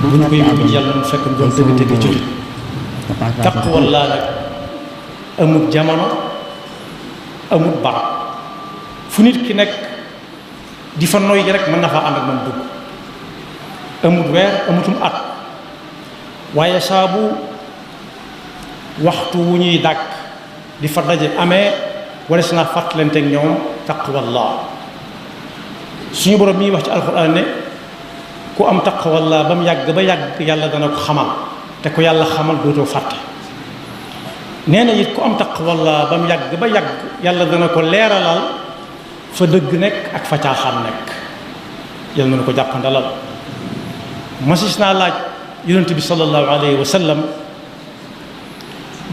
bu ñu koy yóbbu ci yàlla mu fekk doon dëgg-dëgg jullit taqwallaa nag amut jamono amut barab fu nit ki nekk di fa noy rek mën na faa ànd ak moom dugg amut weer amutum at waaye saabu waxtu wu ñuy dàkk di fa daje amee wala si naa fàttalanteeg ñoom taqwallaa suñu borom mi wax ci alxuraan ne ku am taqwallaa ba mu yàgg ba yàgg yàlla dana ko xamal te ku yàlla xamal dootoo fàtte nee na it ku am taqwallaa ba mu yàgg ba yàgg yàlla dana ko leeralal fa dëgg nekk ak fa caaxaan nekk yàlla na ko jàppandalal masis naa laaj yonent bi sallallahu alayhi wa sallam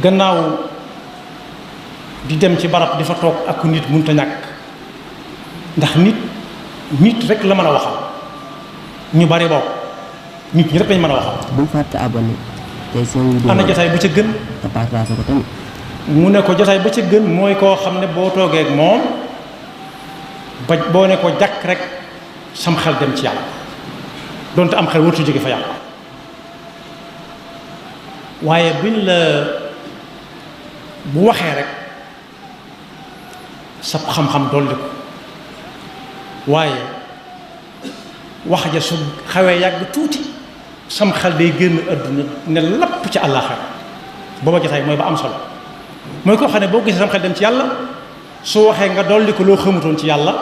gannaaw di dem ci barab di fa toog ak nit mënut a ñàkk ndax nit rek la mën a waxal ñu bari bokk nit ñi rek lañ mën a waxal. bu fàtte abonné tey seen vidéo ana jotaay bu ca gën. te partage ko tamit. mu ne ko jotaay ba ca gën mooy koo xam ne boo toogee ak moom ba boo ne ko jàkk rek sam xel dem ci yàlla donte am xel wartu jóge fa yàlla waaye buñ la bu waxee rek sa xam-xam dolli ko waaye wax ja su xawee yàgg tuuti sam xel day génn àdduna ne lapp ci àllaaxira booba jotaay mooy ba am solo mooy koo xam ne boo gisee sam xel dem ci yàlla su waxee nga dolli ko loo xamutoon ci yàlla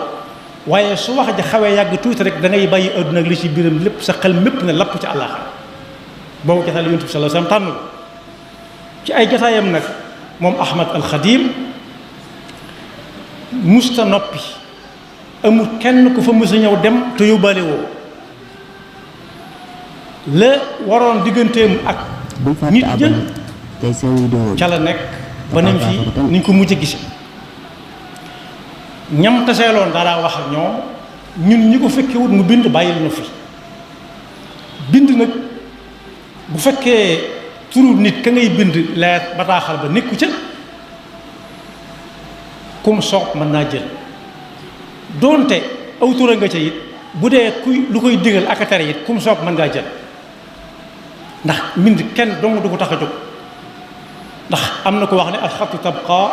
waaye su wax ja xawee yàgg tuuti rek da ngay bàyyi àdduna ak li ci biiram lépp sa xel mépp ne lapp ci àllaaxira boobu jotaay la Yonent bi sallallahu alayhi wasallam tànn ci ay jotaayam nag moom Ahmad al Xadim musta noppi amul kenn ku fa mës a ñëw dem te yóbbaale woo la waroon digganteem ak nit jël ca la nekk ba nañ fi niñ ko mujj gise ñam taseeloon dara wax ak ñoom ñun ñi ko fekkewut mu bind bàyyil na fi bind nag bu fekkee turu nit ka ngay bind leer bataaxal ba nekku ca kum soob mën naa jël doonte aw tura nga ca it bu dee kuy lu koy digal ak a tere it kum soob mën ngaa jël ndax mbind kenn dong du ko tax a jóg ndax am na ko wax ne alxatu tabqa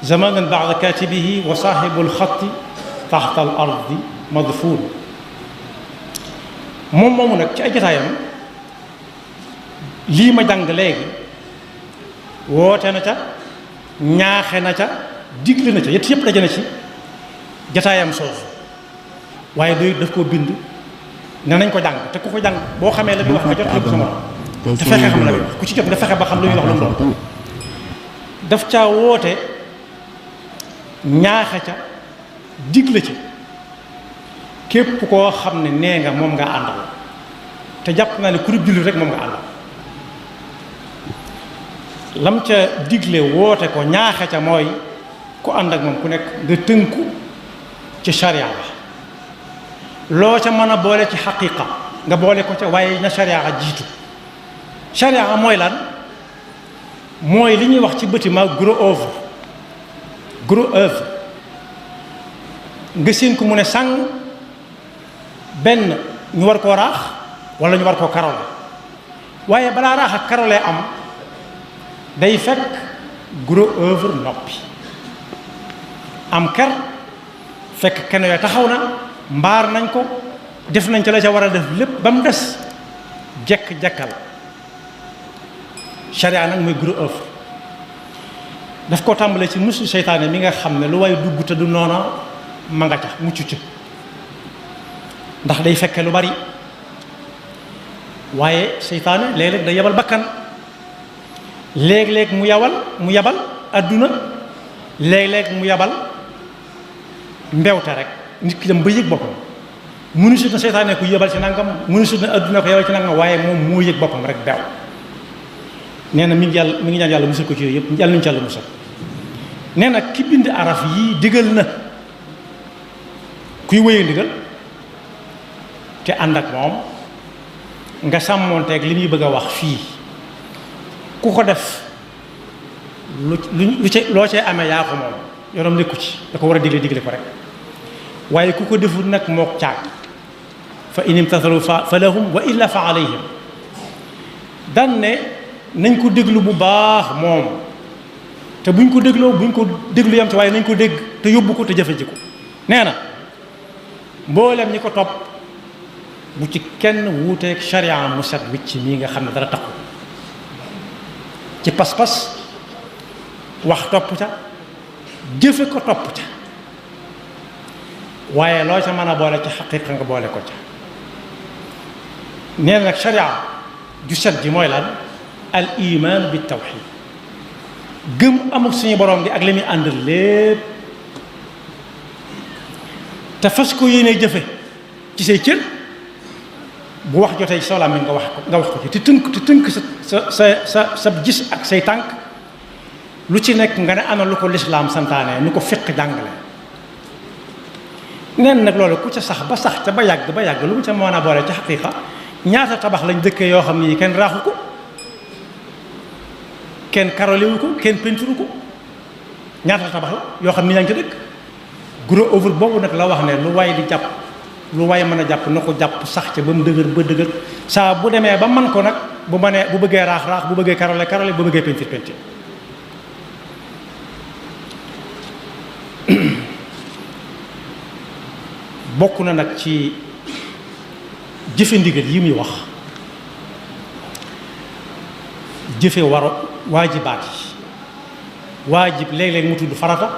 zamanan ba'da katibihi wa saaxibul xatti taxta al ardi madfuun moom moomu nag ci ay jotaayam lii ma jàng léegi woote na ca ñaaxe na ca digle na ca yett yëpp daje na ci jotaayam soosu waaye doy daf koo bind ne nañ ko jàng te ku ko jàng boo xamee la muy wax nga jot ko sama te fexe xam la muy wax ku ci jot nga fexe ba xam lu muy wax lu mu doon daf caa woote ñaaxe ca digle ci képp koo xam ne nee nga moom nga àndal te jàpp naa ne ku jullit rek moom nga àndal lam ca digle woote ko ñaaxe ca mooy ku ànd ak moom ku nekk nga tënku ci sharia la loo ca mën a boole ci xaqiqa nga boole ko ca waaye na sharia jiitu sharia mooy lan mooy li ñuy wax ci bâtiment gros œuvre nga seen ko mu ne sàng benn ñu war koo raax wala ñu war koo karole waaye balaa raax ak karole am day fekk gros œuvre noppi am ker fekk kenn yooyu taxaw na mbaar nañ ko def nañ ca la ca war a def lépp ba mu des jekk-jekkal sharia nag mooy gros œuvre daf koo tàmbalee ci musu seytaane mi nga xam ne lu way dugg te du noona ma nga ca mucc ci ndax day fekke lu bari waaye seytaane léeg-léeg day yabal bakkan léeg-léeg mu yabal adduna léeg-léeg mu yabal mbewte rek nit ki dem ba yëg boppam mënu sut na seytaane ku yebal ci nangam mënu sut na adduna ko yebal ci nangam waaye moom moo yëg boppam rek beew nee na mi ngi ñaan yàlla musul ko ci yooyu yëpp yàlla nañu ci yàlla musal nee na ki bind araf yii digal na kuy wéye ndigal te ànd ak moom nga sàmmoonteeg li muy bëgg a wax fii ku ko def lu ci loo cee amee yaa ko moom yorom nekku ci da ko war a digle ko rek waaye ku ko deful nag mook caag fa in imtathalu fa lahum wa illa fa alayhim. daan ne nañ ko déglu bu baax moom te buñ ko déglu yam ci waaye nañ ko dégg te yóbbu ko te jëfe ji ko. nee na mboolem ñi ko topp bu ci kenn wuuteeg sharia mu set wicc mii nga xam ne dara taxu ci pas-pas wax topp ca jëfe ko topp ca waaye loo ca mën a boole ci xaqiiqa nga boole ko ca. nee na nag sharia ju set ji mooy lan al iman bi tawxid gëm amul suñu borom gi ak li muy ànd lépp te fas ko yéene jëfe ci say cër bu wax jotee ci soo làmmiñ nga wax ko ci te tënk sa gis ak say tànk lu ci nekk nga ne ana lu ko lislaam santaane nu ko fiq jàngale. neen nag loolu ku ca sax ca ba yàgg lu mu ca mën a boole ci xaqiiqa ñaata tabax lañ dëkkee yoo xam ni kenn raaxu ko kenn karoliwu ko kenn penturu ko ñaata tabax la yoo xam ni yaa ngi ci dëkk. gros œuvre boobu nag la wax ne lu waay di jàpp lu waay mën a jàpp na ko jàpp sax ca ba mu dëgër saa bu demee ba man ko nag bu bëggee raax bu bëggee karole bu bëggee pentir bokk na nag ci jëfe ndigal yi muy wax jëfe waajibaat yi waajib léeg-léeg mu tudd farata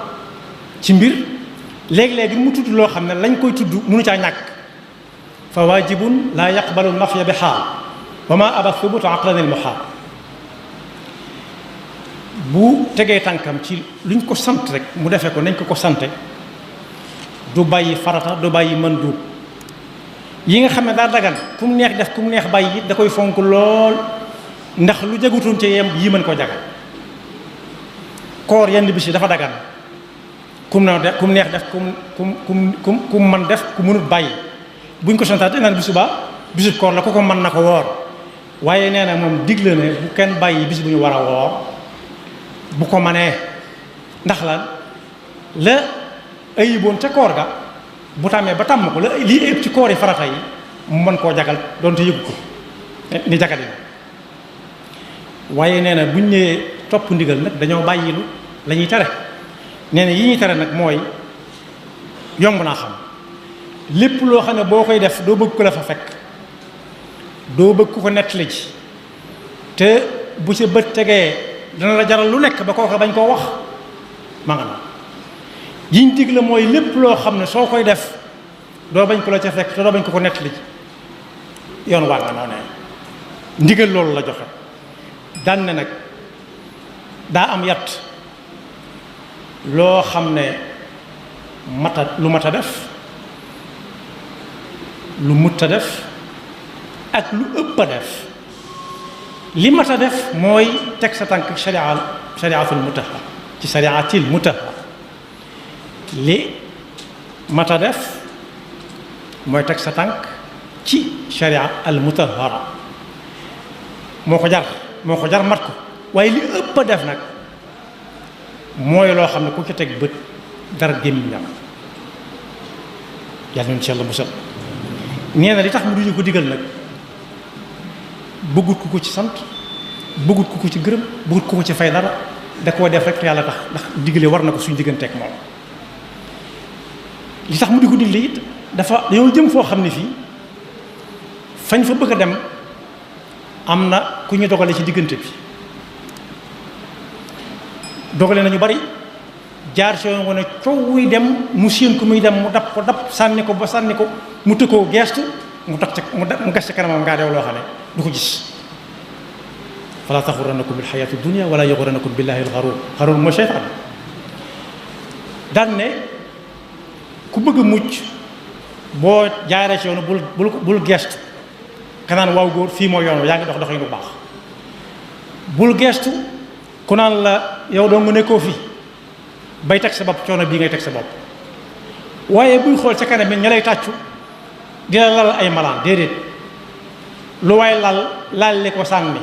ci mbir léeg-léeg mu tudd loo xam ne lañ koy tudd mënu caa ñàkk fa waajibun laa yaqbalu nafya bi xaal wa ma aba thubutu aqlan al muhaal. bu tegee tànkam ci luñ ko sant rek mu defee ko nañ ko sante du bàyyi farata du bàyyi manduub yi nga xam ne daa dagan ku mu neex def ku mu neex bàyyi it da koy fonk lool ndax lu jagutoon ci yem yi mën ko jagal. koor yenn bis yi dafa dagan kum neex def kum man def ku mënut bàyyi buñ ko santaate naan bisu bisub koor la ko mën na ko woor waaye nee na moom digle ne bu kenn bàyyi bis bu ñu war a woor bu ko manee ndax lan la ayiboon ca koor ga bu tàmmee ba tàmm ko la lii ëpp ci koor yi farata yi mu mën koo jagal doonte yëgu ko ni jagal yi waaye nee na buñ ñëwee topp ndigal nag dañoo bàyyilu la ñuy tere. nee na yi ñuy tere nag mooy yomb naa xam lépp loo xam ne boo koy def doo bëgg ko la fa fekk doo bëgg ku ko nettali ji te bu sa bët tegee dana la jaral lu nekk ba kooka bañ koo wax ma nga noonu yiñ digle mooy lépp loo xam ne soo koy def doo bañ ko la ca fekk te doo bañ ko nettali ji yoon waa nga noonu ndigal loolu la joxe daan ne nag daa am yat loo xam ne lu mat a def lu mut a def ak lu ëpp a def li mat a def mooy teg sa tànk shariatul mutahhar ci shariatil mutahhar li mat a def mooy teg sa tànk ci sharia al mutahhara moo ko jar mat ko waaye li ëpp a def nag mooy loo xam ne ku ci teg bët dara gémmiñam yàlla nañu ci yàlla musal. nee na li tax mu duñu ko digal nag bëggut ku ko ci sant bëggut ku ko ci gërëm bëggut ku ko ci fay dara da koo def rek te yàlla tax ndax digale war na ko suñu digganteeg moom. li tax mu di ko digle it dañoo jëm foo xam ne fii fañ fa bëgg a dem am na ku ñu dogale ci diggante bi dogale nañu bari jaar si yoon wane coow wuy dem mu séen ko muy dem mu dab sànni ko mu tëkkoo geestu mu gas ci kanamam ngaa dew loo xam ne du ko gis. fala taxurannakum bil xayaati dunia wala yaxurannakum billahi al xaruur mooy seytaan daan ne ku bëgg a mucc boo jaaree ci yoonu bul geestu kanaan waaw góor fii mooy yoon yaa ngi dox yu bu baax bul geestu ku naan la yow doo nga nekkoo fi bay teg sa bopp coono bii ngay teg sa bopp waaye buy xool ca kanam ña lay tàccu dina lal ay malaan déedéet lu waay laal li ko sànni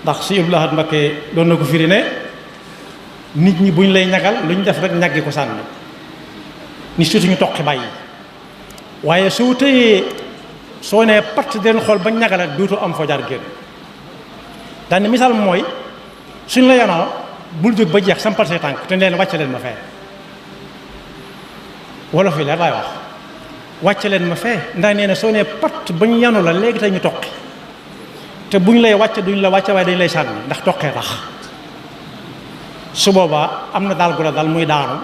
ndax si Abdul Ahad Mbakke doon na ko firi ne nit ñi buñ lay ñagal lu ñu def rek ñaggi ko sànni ni surtout ñu toqi bàyyi waaye soo tëyee soo nee patt den xool ba ñagala dootoo am foo jaar génn daane misaal mooy suñ la yanoo bul jóg ba jeex sampal say tànk te leen wàcce leen ma fee wolof yi leer laay wax wàcce leen ma fee ndax nee na soo nee patt ba ñu yanu la léegi tey ñu toqi te buñ lay wàcce duñ la wàcce waaye dañ lay sànni ndax toqee tax su boobaa am na daal gu la dal muy daanu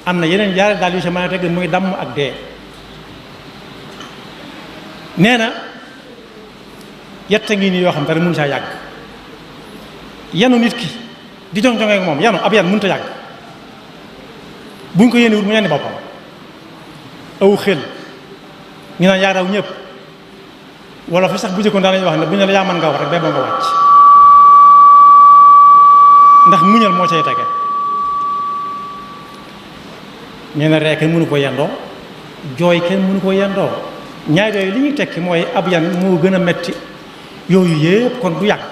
am na yeneen yaari daal yu si mën a teg muy damm ak dee nee na yetta ngi nii yoo xam dara mun saa yàgg yanu nit ki di jong-jonge ak moom yanu ab yan mënut a yàgg buñ ko yéene wut mu yenni boppam aw xel ñu naan yaa raw ñëpp wala fi sax bu jëkkoon daanañuy wax ne bu ñu la yaa mën nga wax rek ba nga wàcc ndax muñal moo cay tege nee na ree kenn mënu ko yendoo jooy kenn mënu ko yendoo ñaar yooyu li ñuy tekki mooy ab yan moo gën a metti yooyu yëpp kon du yàgg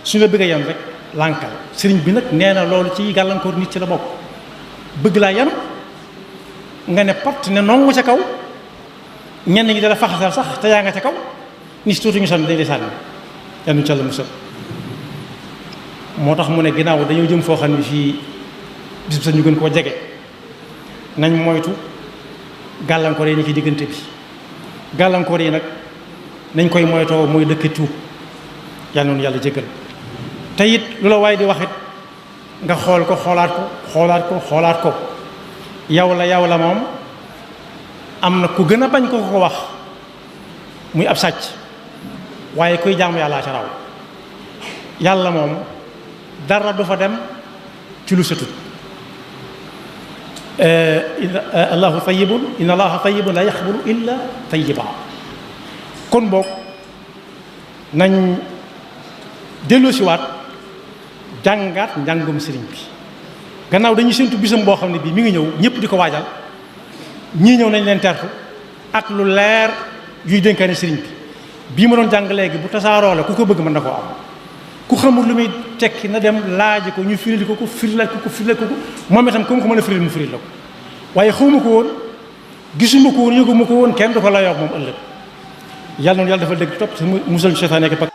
su la bëgg a yan rek lànkal sëriñ bi nag nee na loolu ci gàllankoor nit ci la bokk bëgg laa yanu nga ne pat ne nongu ca kaw ñenn ñi dala faxasal sax te yaa nga ca kaw ni si tuuti ñu sonn dañ lay sànni yanu ca la musal moo tax mu ne ginnaaw dañoo jëm foo xam ne fii bis bi sax ñu gën koo jege nañ moytu gàllankoor yi ni ci diggante bi gàllankoor yi nag nañ koy moytoo mooy dëkk tuub yàlla noonu yàlla jégal te it lu la waaye di wax it nga xool ko xoolaat ko yow la moom am na ku gën a bañ ko wax muy ab sàcc waaye kuy jaamu yàllaa ca raw yàlla moom dara du fa dem ci lu setut allahu tayyibun inna allaha tayyibun la yaxbulu illa tayyiba kon boog nañ delloosiwaat jàngaat njàngum sëriñ bi gannaaw dañuy séntu bisam boo xam ne bii mi ngi ñëw ñëpp di ko waajal ñii ñëw nañ leen tertu ak lu leer yuy dénkaane sëriñ bi bii ma doon jàng léegi bu tasaaroo la ku ko bëgg mën na koo am ku xamul lu muy tekki na dem laaji ko ñu firil ko firilal ko moom itam comme ko mën a firil mu firil la ko waaye xawma ko woon gisuma ko woon yëguma ko woon kenn du ko la yoog moom ëllëg yàlla noonu yàlla dafa dégg topp te musal seytaane ak